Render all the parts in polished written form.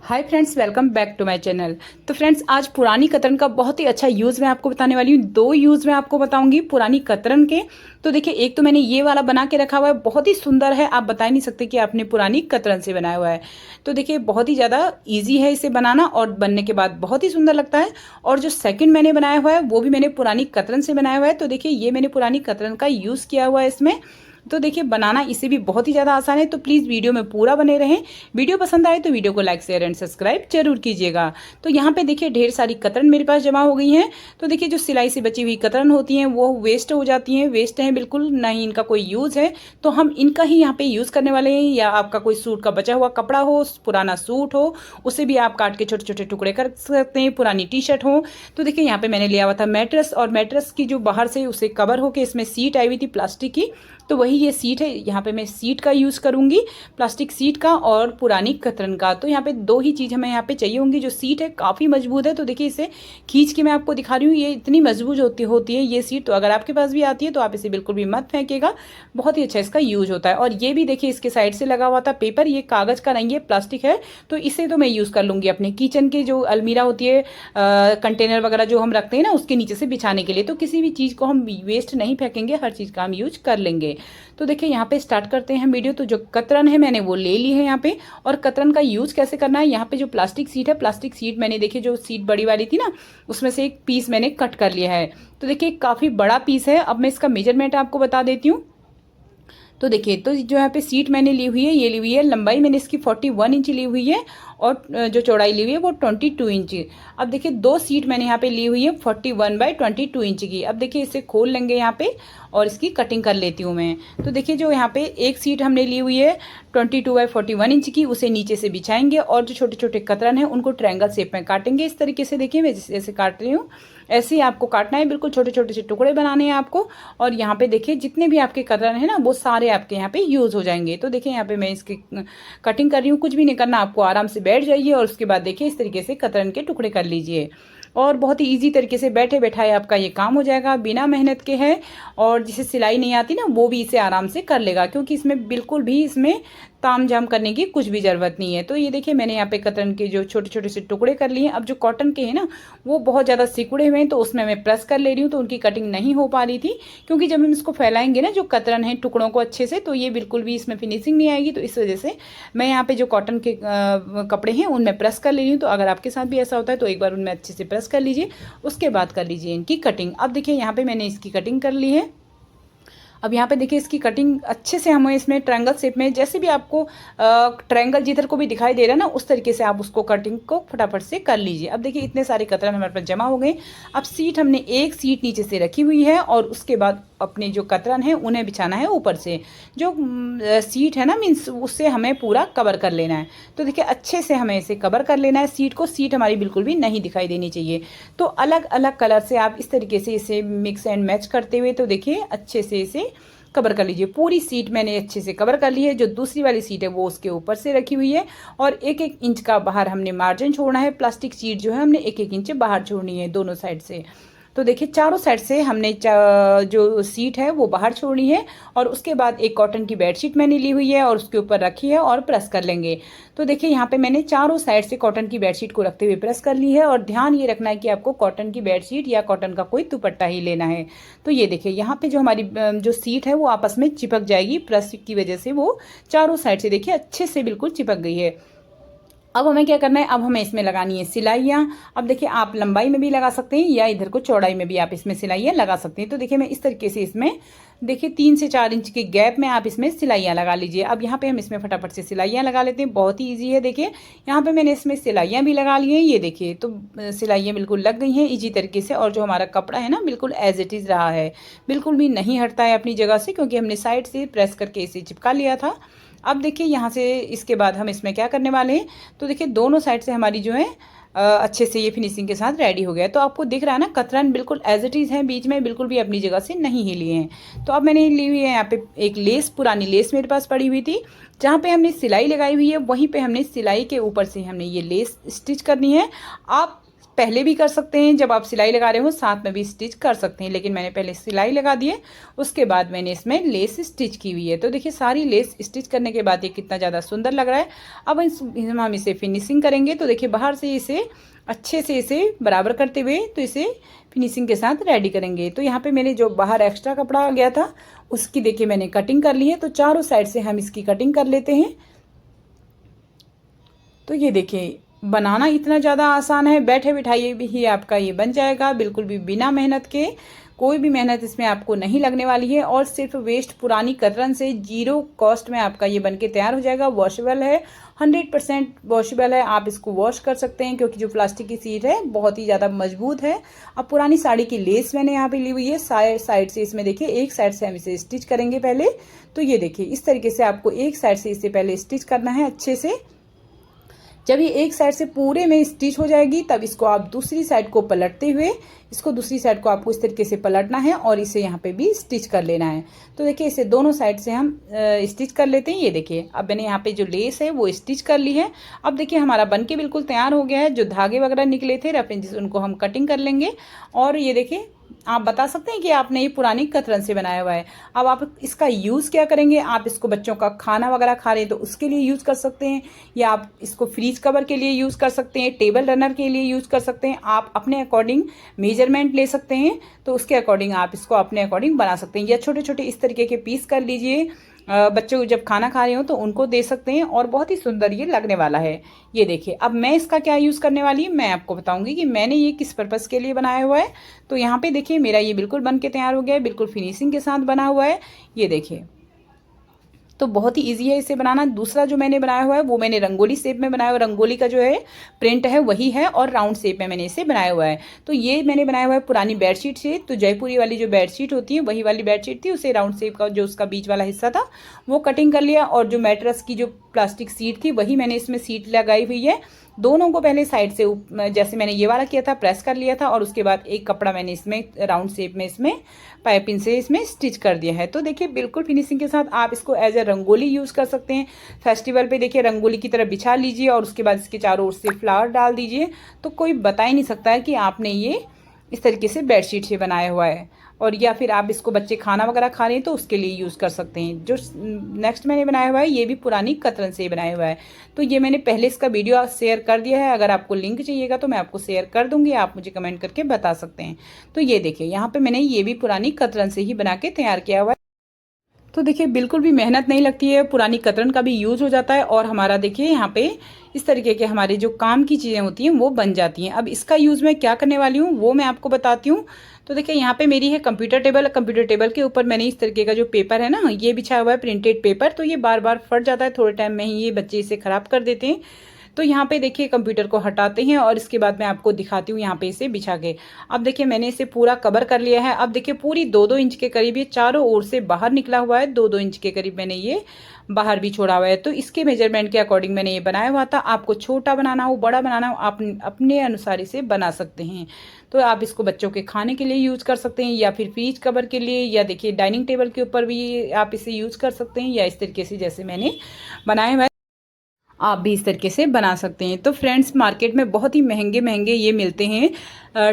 Hi friends, welcome back to my channel. तो friends, आज पुरानी कतरन का बहुत ही अच्छा यूज़ मैं आपको बताने वाली हूँ। दो यूज़ मैं आपको बताऊंगी पुरानी कतरन के। तो देखिए, एक तो मैंने ये वाला बना के रखा हुआ है, बहुत ही सुंदर है। आप बता ही नहीं सकते कि आपने पुरानी कतरन से बनाया हुआ है। तो देखिए, बहुत ही ज़्यादा ईजी है इसे बनाना और बनने के बाद बहुत ही सुंदर लगता है। और जो सेकेंड मैंने बनाया हुआ है वो भी मैंने पुरानी कतरन से बनाया हुआ है। तो देखिए, ये मैंने पुरानी कतरन का यूज़ किया हुआ है इसमें। तो देखिए, बनाना इसे भी बहुत ही ज़्यादा आसान है। तो प्लीज़ वीडियो में पूरा बने रहें। वीडियो पसंद आए तो वीडियो को लाइक शेयर एंड सब्सक्राइब जरूर कीजिएगा। तो यहाँ पे देखिए, ढेर सारी कतरन मेरे पास जमा हो गई हैं। तो देखिए, जो सिलाई से बची हुई कतरन होती हैं वो वेस्ट हो जाती हैं, वेस्ट हैं बिल्कुल, ना ही इनका कोई यूज़ है। तो हम इनका ही यहाँ पे यूज़ करने वाले हैं। या आपका कोई सूट का बचा हुआ कपड़ा हो, पुराना सूट हो, उसे भी आप काट के छोटे छोटे टुकड़े कर सकते हैं। पुरानी टी शर्ट हो। तो देखिए, यहाँ पे मैंने लिया हुआ था मैट्रेस, और मैट्रेस की जो बाहर से उसे कवर होके इसमें सीट आई हुई थी प्लास्टिक की। तो वही ये सीट है। यहाँ पे मैं सीट का यूज़ करूँगी, प्लास्टिक सीट का और पुरानी कतरन का। तो यहाँ पे दो ही चीज़ हमें यहाँ पे चाहिए होंगी। जो सीट है काफ़ी मजबूत है। तो देखिए, इसे खींच के मैं आपको दिखा रही हूँ, ये इतनी मजबूत होती है ये सीट। तो अगर आपके पास भी आती है तो आप इसे बिल्कुल भी मत फेंकेगा, बहुत ही अच्छा इसका यूज होता है। और ये भी देखिए, इसके साइड से लगा हुआ था पेपर, ये कागज़ का नहीं है, प्लास्टिक है। तो इसे तो मैं यूज़ कर लूँगी अपने किचन के जो अलमीरा होती है, कंटेनर वगैरह जो हम रखते हैं ना, उसके नीचे से बिछाने के लिए। तो किसी भी चीज़ को हम वेस्ट नहीं फेंकेंगे, हर चीज़ का हम यूज कर लेंगे। तो देखिए, यहाँ पे स्टार्ट करते हैं वीडियो। तो जो कतरन है मैंने वो ले ली है यहाँ पे। और कतरन का यूज़ कैसे करना है, यहाँ पे जो प्लास्टिक सीट है, प्लास्टिक सीट मैंने देखिए, जो सीट बड़ी वाली थी ना, उसमें से एक पीस मैंने कट कर लिया है। तो देखिए, काफ़ी बड़ा पीस है। अब मैं इसका मेजरमेंट आपको बता देती हूँ। तो देखिए, तो जो यहाँ पे सीट मैंने ली हुई है, ये ली हुई है, लंबाई मैंने इसकी 41 इंच ली हुई है। और जो चौड़ाई ली हुई है वो 22 इंच। अब देखिए, दो सीट मैंने यहाँ पे ली हुई है 41/22 इंच की। अब देखिए, इसे खोल लेंगे यहाँ पे और इसकी कटिंग कर लेती हूँ मैं। तो देखिए, जो यहाँ पे एक सीट हमने ली हुई है 22/41 इंच की, उसे नीचे से बिछाएंगे और जो छोटे छोटे कतरन है उनको ट्रायंगल शेप में काटेंगे। इस तरीके से देखिए, मैं जैसे काट रही हूँ ऐसे ही आपको काटना है, बिल्कुल छोटे छोटे से टुकड़े बनाने हैं आपको। और यहाँ पे देखिए, जितने भी आपके कतरन है ना, वो सारे आपके यहाँ पे यूज़ हो जाएंगे। तो देखिए, यहाँ पे मैं इसकी कटिंग कर रही हूँ। कुछ भी नहीं करना आपको, आराम से बैठ जाइए और उसके बाद देखिए, इस तरीके से कतरन के टुकड़े कर लीजिए। और बहुत ही इजी तरीके से बैठे बैठाए आपका ये काम हो जाएगा, बिना मेहनत के है। और जिसे सिलाई नहीं आती ना, वो भी इसे आराम से कर लेगा, क्योंकि इसमें बिल्कुल भी इसमें ताम झाम करने की कुछ भी ज़रूरत नहीं है। तो ये देखिए, मैंने यहाँ पे कतरन के जो छोटे छोटे से टुकड़े कर लिए हैं। अब जो कॉटन के हैं ना, वो बहुत ज़्यादा सिकुड़े हुए हैं, तो उसमें मैं प्रेस कर ले रही हूँ। तो उनकी कटिंग नहीं हो पा रही थी, क्योंकि जब हम इसको फैलाएंगे ना, जो कतरन है टुकड़ों को अच्छे से, तो ये बिल्कुल भी इसमें फिनिशिंग नहीं आएगी। तो इस वजह से मैं यहाँ पे जो कॉटन के कपड़े हैं उनमें प्रेस कर ले रही हूँ। तो अगर आपके साथ भी ऐसा होता है तो एक बार उनमें अच्छे से प्रेस कर लीजिए, उसके बाद कर लीजिए इनकी कटिंग। अब देखिए, यहाँ पे मैंने इसकी कटिंग कर ली है। अब यहाँ पे देखिए, इसकी कटिंग अच्छे से हमें इसमें ट्रायंगल शेप में, जैसे भी आपको ट्रायंगल जिधर को भी दिखाई दे रहा है ना, उस तरीके से आप उसको कटिंग को फटाफट से कर लीजिए। अब देखिए, इतने सारे कतरन हमारे पास जमा हो गए। अब सीट हमने एक सीट नीचे से रखी हुई है और उसके बाद अपने जो कतरन है उन्हें बिछाना है ऊपर से। जो सीट है ना, मीन्स उससे हमें पूरा कवर कर लेना है। तो देखिए, अच्छे से हमें इसे कवर कर लेना है सीट को। सीट हमारी बिल्कुल भी नहीं दिखाई देनी चाहिए। तो अलग अलग कलर से आप इस तरीके से इसे मिक्स एंड मैच करते हुए, तो देखिए, अच्छे से इसे कवर कर लीजिए। पूरी सीट मैंने अच्छे से कवर कर ली है। जो दूसरी वाली सीट है वो उसके ऊपर से रखी हुई है। और 1-1 इंच का बाहर हमने मार्जिन छोड़ना है। प्लास्टिक सीट जो है हमने 1-1 इंच बाहर छोड़नी है दोनों साइड से। तो देखिए, चारों साइड से हमने जो सीट है वो बाहर छोड़नी है। और उसके बाद एक कॉटन की बेडशीट मैंने ली हुई है और उसके ऊपर रखी है और प्रेस कर लेंगे। तो देखिए, यहाँ पे मैंने चारों साइड से कॉटन की बेडशीट को रखते हुए प्रेस कर ली है। और ध्यान ये रखना है कि आपको कॉटन की बेडशीट या कॉटन का कोई दुपट्टा ही लेना है। तो ये देखिए, यहाँ पे जो हमारी जो सीट है वो आपस में चिपक जाएगी, प्रेस की वजह से वो चारों साइड से देखिए अच्छे से बिल्कुल चिपक गई है। अब हमें क्या करना है, अब हमें इसमें लगानी है सिलाइयाँ। अब देखिए, आप लंबाई में भी लगा सकते हैं या इधर को चौड़ाई में भी आप इसमें सिलाइयाँ लगा सकते हैं। तो देखिए, मैं इस तरीके से इसमें देखिए 3 से 4 इंच के गैप में आप इसमें सिलाइयाँ लगा लीजिए। अब यहाँ पे हम इसमें फटाफट से सिलाइयाँ लगा लेते हैं, बहुत ही ईजी है। देखिए, यहाँ पे मैंने इसमें सिलाइयाँ भी लगा ली हैं। ये देखिए, तो सिलाइयाँ बिल्कुल लग गई हैं ईजी तरीके से। और जो हमारा कपड़ा है ना, बिल्कुल एज इट इज़ रहा है, बिल्कुल भी नहीं हटता है अपनी जगह से, क्योंकि हमने साइड से प्रेस करके इसे चिपका लिया था। अब देखिए, यहाँ से इसके बाद हम इसमें क्या करने वाले हैं। तो देखिए, दोनों साइड से हमारी जो है अच्छे से ये फिनिशिंग के साथ रेडी हो गया है। तो आपको दिख रहा है ना, कतरन बिल्कुल एज इट इज़ है, बीच में बिल्कुल भी अपनी जगह से नहीं हिली हैं। तो अब मैंने ली हुई है यहाँ पे एक लेस, पुरानी लेस मेरे पास पड़ी हुई थी, जहाँ पे हमने सिलाई लगाई हुई है वहीं पे हमने सिलाई के ऊपर से हमने ये लेस स्टिच करनी है। आप पहले भी कर सकते हैं, जब आप सिलाई लगा रहे हो साथ में भी स्टिच कर सकते हैं, लेकिन मैंने पहले सिलाई लगा दी है, उसके बाद मैंने इसमें लेस स्टिच की हुई है। तो देखिए सारी लेस स्टिच करने के बाद ये कितना ज़्यादा सुंदर लग रहा है। अब हम इसे फिनिशिंग करेंगे। तो देखिए बाहर से इसे अच्छे से इसे बराबर करते हुए तो इसे फिनिशिंग के साथ रेडी करेंगे। तो यहाँ पे मैंने जो बाहर एक्स्ट्रा कपड़ा आ गया था उसकी देखिए मैंने कटिंग कर ली है। तो चारों साइड से हम इसकी कटिंग कर लेते हैं। तो ये देखिए बनाना इतना ज़्यादा आसान है, बैठे बिठाइए भी ही आपका ये बन जाएगा, बिल्कुल भी बिना मेहनत के। कोई भी मेहनत इसमें आपको नहीं लगने वाली है और सिर्फ वेस्ट पुरानी कतरन से 0 कॉस्ट में आपका ये बनके तैयार हो जाएगा। वॉशेबल है, 100% वॉशेबल है। आप इसको वॉश कर सकते हैं क्योंकि जो प्लास्टिक की सीट है बहुत ही ज़्यादा मजबूत है। अब पुरानी साड़ी की लेस मैंने यहाँ पे ली हुई है, साइड से इसमें देखिए एक साइड से हम इसे स्टिच करेंगे पहले। तो ये देखिए इस तरीके से आपको एक साइड से इसे पहले स्टिच करना है अच्छे से। जब ये एक साइड से पूरे में स्टिच हो जाएगी तब इसको आप दूसरी साइड को पलटते हुए इसको दूसरी साइड को आपको इस तरीके से पलटना है और इसे यहाँ पे भी स्टिच कर लेना है। तो देखिए इसे दोनों साइड से हम स्टिच कर लेते हैं। ये देखिए अब मैंने यहाँ पे जो लेस है वो स्टिच कर ली है। अब देखिए हमारा बनके बिल्कुल तैयार हो गया है। जो धागे वगैरह निकले थे रफ एंड उनको हम कटिंग कर लेंगे। और ये देखिए आप बता सकते हैं कि आपने ये पुरानी कतरन से बनाया हुआ है। अब आप इसका यूज़ क्या करेंगे, आप इसको बच्चों का खाना वगैरह खा रहे हैं तो उसके लिए यूज़ कर सकते हैं, या आप इसको फ्रीज कवर के लिए यूज़ कर सकते हैं, टेबल रनर के लिए यूज़ कर सकते हैं। आप अपने अकॉर्डिंग मेजरमेंट ले सकते हैं, तो उसके अकॉर्डिंग आप इसको अपने अकॉर्डिंग बना सकते हैं। या छोटे छोटे इस तरीके के पीस कर लीजिए, बच्चों को जब खाना खा रहे हो तो उनको दे सकते हैं और बहुत ही सुंदर ये लगने वाला है। ये देखिए अब मैं इसका क्या यूज़ करने वाली हूँ मैं आपको बताऊंगी कि मैंने ये किस पर्पज़ के लिए बनाया हुआ है। तो यहाँ पे देखिए मेरा ये बिल्कुल बन के तैयार हो गया है, बिल्कुल फिनिशिंग के साथ बना हुआ है। ये देखिए तो बहुत ही इजी है इसे बनाना। दूसरा जो मैंने बनाया हुआ है वो मैंने रंगोली शेप में बनाया हुआ है। रंगोली का जो है प्रिंट है वही है और राउंड शेप में मैंने इसे बनाया हुआ है। तो ये मैंने बनाया हुआ है पुरानी बेडशीट से। तो जयपुरी वाली जो बेडशीट होती है वही वाली बेडशीट थी, उसे राउंड शेप का जो उसका बीच वाला हिस्सा था वो कटिंग कर लिया। और जो मैट्रेस की जो प्लास्टिक सीट थी वही मैंने इसमें सीट लगाई हुई है। दोनों को पहले साइड से जैसे मैंने ये वाला किया था प्रेस कर लिया था, और उसके बाद एक कपड़ा मैंने इसमें राउंड शेप में इसमें पाइपिंग से इसमें स्टिच कर दिया है। तो देखिए बिल्कुल फिनिशिंग के साथ आप इसको एज ए रंगोली यूज़ कर सकते हैं। फेस्टिवल पे देखिए रंगोली की तरह बिछा लीजिए और उसके बाद इसके चारों ओर से फ्लावर डाल दीजिए, तो कोई बता ही नहीं सकता है कि आपने ये इस तरीके से बेडशीट से बनाया हुआ है। और या फिर आप इसको बच्चे खाना वगैरह खा रहे हैं तो उसके लिए यूज़ कर सकते हैं। जो नेक्स्ट मैंने बनाया हुआ है ये भी पुरानी कतरन से बनाया हुआ है। तो ये मैंने पहले इसका वीडियो शेयर कर दिया है, अगर आपको लिंक चाहिएगा तो मैं आपको शेयर कर दूंगी, आप मुझे कमेंट करके बता सकते हैं। तो ये देखिए यहाँ पे मैंने ये भी पुरानी कतरन से ही बना के तैयार किया हुआ है। तो देखिए बिल्कुल भी मेहनत नहीं लगती है, पुरानी कतरन का भी यूज़ हो जाता है और हमारा देखिए यहाँ पे इस तरीके के हमारे जो काम की चीज़ें होती हैं वो बन जाती हैं। अब इसका यूज़ मैं क्या करने वाली हूँ वो मैं आपको बताती हूँ। तो देखिए यहाँ पे मेरी है कंप्यूटर टेबल। कंप्यूटर टेबल के ऊपर मैंने इस तरीके का जो पेपर है ना ये बिछाया हुआ है, प्रिंटेड पेपर। तो ये बार बार फट जाता है, थोड़े टाइम में ही ये बच्चे इसे ख़राब कर देते हैं। तो यहाँ पे देखिए कंप्यूटर को हटाते हैं और इसके बाद मैं आपको दिखाती हूँ यहाँ पे इसे बिछा के। अब देखिए मैंने इसे पूरा कवर कर लिया है। अब देखिए पूरी 2-2 इंच के करीब ये चारों ओर से बाहर निकला हुआ है, 2-2 इंच के करीब मैंने ये बाहर भी छोड़ा हुआ है। तो इसके मेजरमेंट के अकॉर्डिंग मैंने ये बनाया हुआ था। आपको छोटा बनाना हो बड़ा बनाना हो आप अपने अनुसार इसे बना सकते हैं। तो आप इसको बच्चों के खाने के लिए यूज़ कर सकते हैं, या फिर फ्रीज कवर के लिए, या देखिए डाइनिंग टेबल के ऊपर भी आप इसे यूज़ कर सकते हैं, या इस तरीके से जैसे मैंने बनाया हुआ है आप भी इस तरीके से बना सकते हैं। तो फ्रेंड्स मार्केट में बहुत ही महंगे महंगे ये मिलते हैं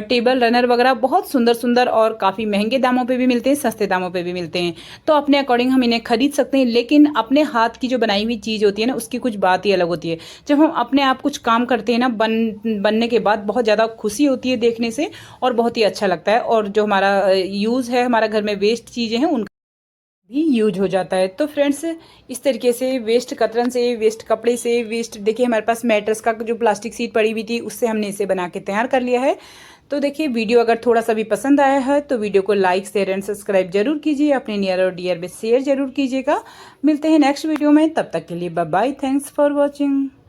टेबल रनर वगैरह, बहुत सुंदर सुंदर, और काफ़ी महंगे दामों पे भी मिलते हैं, सस्ते दामों पे भी मिलते हैं। तो अपने अकॉर्डिंग हम इन्हें खरीद सकते हैं, लेकिन अपने हाथ की जो बनाई हुई चीज़ होती है ना उसकी कुछ बात ही अलग होती है। जब हम अपने आप कुछ काम करते हैं ना बनने के बाद बहुत ज़्यादा खुशी होती है देखने से और बहुत ही अच्छा लगता है। और जो हमारा यूज़ है, हमारा घर में वेस्ट चीज़ें हैं उनका भी यूज हो जाता है। तो फ्रेंड्स इस तरीके से वेस्ट कतरन से, वेस्ट कपड़े से, वेस्ट देखिए हमारे पास मैट्रेस का जो प्लास्टिक सीट पड़ी हुई थी उससे हमने इसे बना के तैयार कर लिया है। तो देखिए वीडियो अगर थोड़ा सा भी पसंद आया है तो वीडियो को लाइक शेयर एंड सब्सक्राइब जरूर कीजिए, अपने नियर और डियर में शेयर जरूर कीजिएगा। मिलते हैं नेक्स्ट वीडियो में, तब तक के लिए bye bye, thanks for watching.